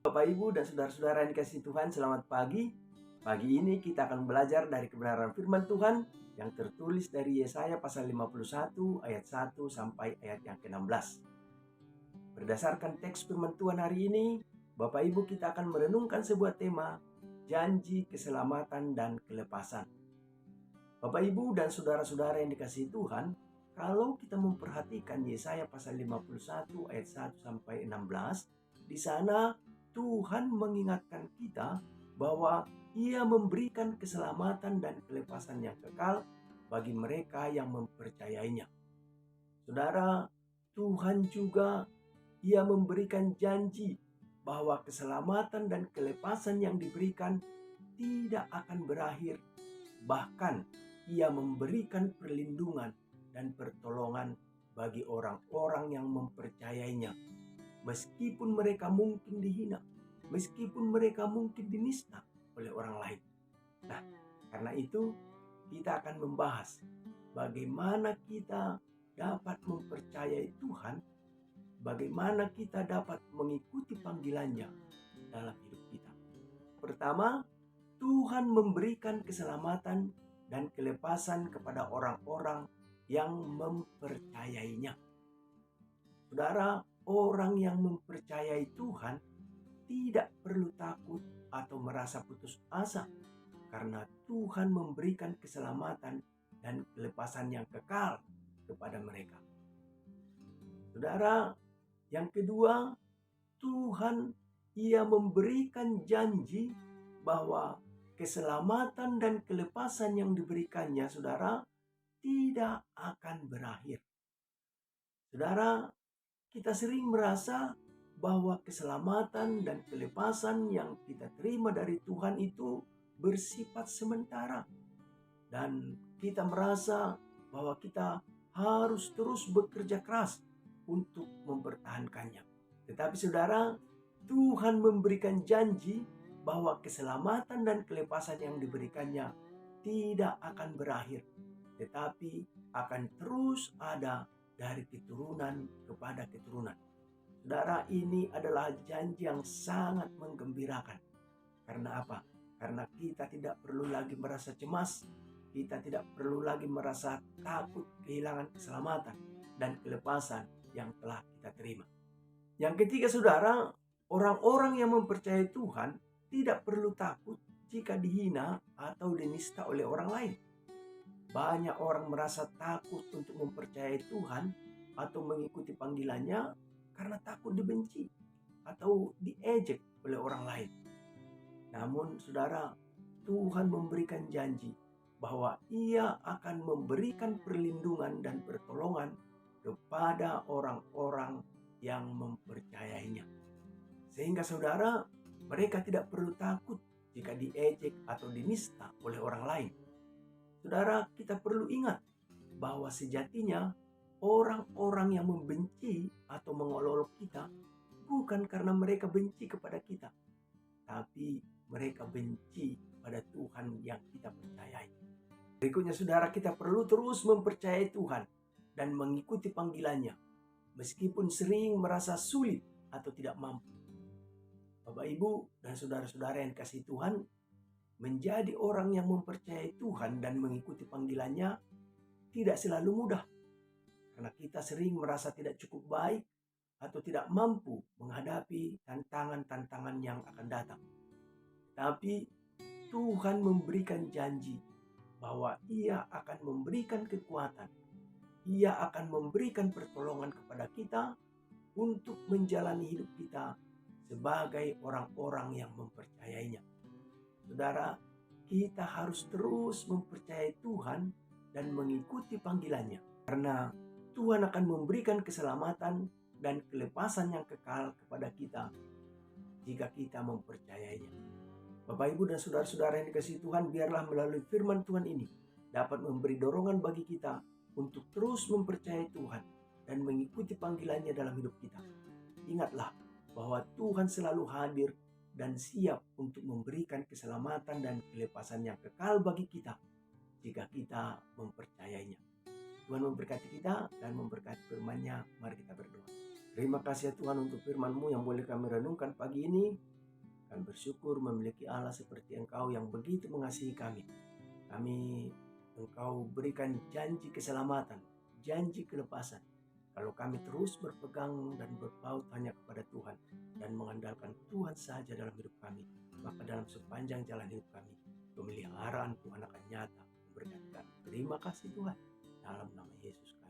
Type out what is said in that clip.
Bapak, Ibu, dan saudara-saudara yang dikasihi Tuhan, selamat pagi. Pagi ini kita akan belajar dari kebenaran firman Tuhan yang tertulis dari Yesaya pasal 51 ayat 1 sampai ayat yang ke-16. Berdasarkan teks firman Tuhan hari ini, Bapak Ibu, kita akan merenungkan sebuah tema, janji keselamatan dan kelepasan. Bapak Ibu dan saudara-saudara yang dikasihi Tuhan, kalau kita memperhatikan Yesaya pasal 51 ayat 1 sampai 16, di sana Tuhan mengingatkan kita bahwa Ia memberikan keselamatan dan kelepasan yang kekal bagi mereka yang mempercayainya. Saudara, Tuhan juga Ia memberikan janji bahwa keselamatan dan kelepasan yang diberikan tidak akan berakhir. Bahkan Ia memberikan perlindungan dan pertolongan bagi orang-orang yang mempercayainya. Meskipun mereka mungkin dihina, meskipun mereka mungkin dinista oleh orang lain. Nah, karena itu kita akan membahas bagaimana kita dapat mempercayai Tuhan, bagaimana kita dapat mengikuti panggilannya dalam hidup kita. Pertama, Tuhan memberikan keselamatan dan kelepasan kepada orang-orang yang mempercayainya. Saudara, orang yang mempercayai Tuhan tidak perlu takut atau merasa putus asa karena Tuhan memberikan keselamatan dan kelepasan yang kekal kepada mereka. Saudara, yang kedua, Tuhan Ia memberikan janji bahwa keselamatan dan kelepasan yang diberikannya, saudara, tidak akan berakhir. Saudara, kita sering merasa bahwa keselamatan dan kelepasan yang kita terima dari Tuhan itu bersifat sementara. Dan kita merasa bahwa kita harus terus bekerja keras untuk mempertahankannya. Tetapi saudara, Tuhan memberikan janji bahwa keselamatan dan kelepasan yang diberikannya tidak akan berakhir, tetapi akan terus ada dari keturunan kepada keturunan. Saudara, ini adalah janji yang sangat menggembirakan. Karena apa? Karena kita tidak perlu lagi merasa cemas, kita tidak perlu lagi merasa takut kehilangan keselamatan dan kelepasan yang telah kita terima. Yang ketiga, saudara, orang-orang yang mempercayai Tuhan tidak perlu takut jika dihina atau dinista oleh orang lain. Banyak orang merasa takut untuk mempercayai Tuhan atau mengikuti panggilannya karena takut dibenci atau diejek oleh orang lain. Namun saudara, Tuhan memberikan janji bahwa Ia akan memberikan perlindungan dan pertolongan kepada orang-orang yang mempercayainya. Sehingga saudara, mereka tidak perlu takut jika diejek atau dinista oleh orang lain. Saudara, kita perlu ingat bahwa sejatinya orang-orang yang membenci atau mengolok kita bukan karena mereka benci kepada kita, tapi mereka benci pada Tuhan yang kita percayai. Berikutnya saudara, kita perlu terus mempercayai Tuhan dan mengikuti panggilannya, meskipun sering merasa sulit atau tidak mampu. Bapak, Ibu, dan saudara-saudara yang dikasihi Tuhan, menjadi orang yang mempercayai Tuhan dan mengikuti panggilannya tidak selalu mudah. Karena kita sering merasa tidak cukup baik atau tidak mampu menghadapi tantangan-tantangan yang akan datang. Tapi Tuhan memberikan janji bahwa Ia akan memberikan kekuatan. Ia akan memberikan pertolongan kepada kita untuk menjalani hidup kita sebagai orang-orang yang mempercayainya. Saudara, kita harus terus mempercayai Tuhan dan mengikuti panggilannya. Karena Tuhan akan memberikan keselamatan dan kelepasan yang kekal kepada kita jika kita mempercayainya. Bapak, Ibu, dan saudara-saudara yang dikasihi Tuhan, biarlah melalui firman Tuhan ini dapat memberi dorongan bagi kita untuk terus mempercayai Tuhan dan mengikuti panggilannya dalam hidup kita. Ingatlah bahwa Tuhan selalu hadir dan siap untuk memberikan keselamatan dan kelepasan yang kekal bagi kita jika kita mempercayainya. Tuhan memberkati kita dan memberkati firman-Nya. Mari kita berdoa. Terima kasih ya Tuhan untuk firman-Mu yang boleh kami renungkan pagi ini. bersyukur memiliki Allah seperti Engkau yang begitu mengasihi kami. Engkau berikan janji keselamatan, janji kelepasan. Kalau kami terus berpegang dan berpaut hanya kepada Tuhan dan mengandalkan Tuhan saja dalam hidup kami, maka dalam sepanjang jalan hidup kami, pemeliharaan Tuhan akan nyata memberkati kami. Terima kasih Tuhan, dalam nama Yesus.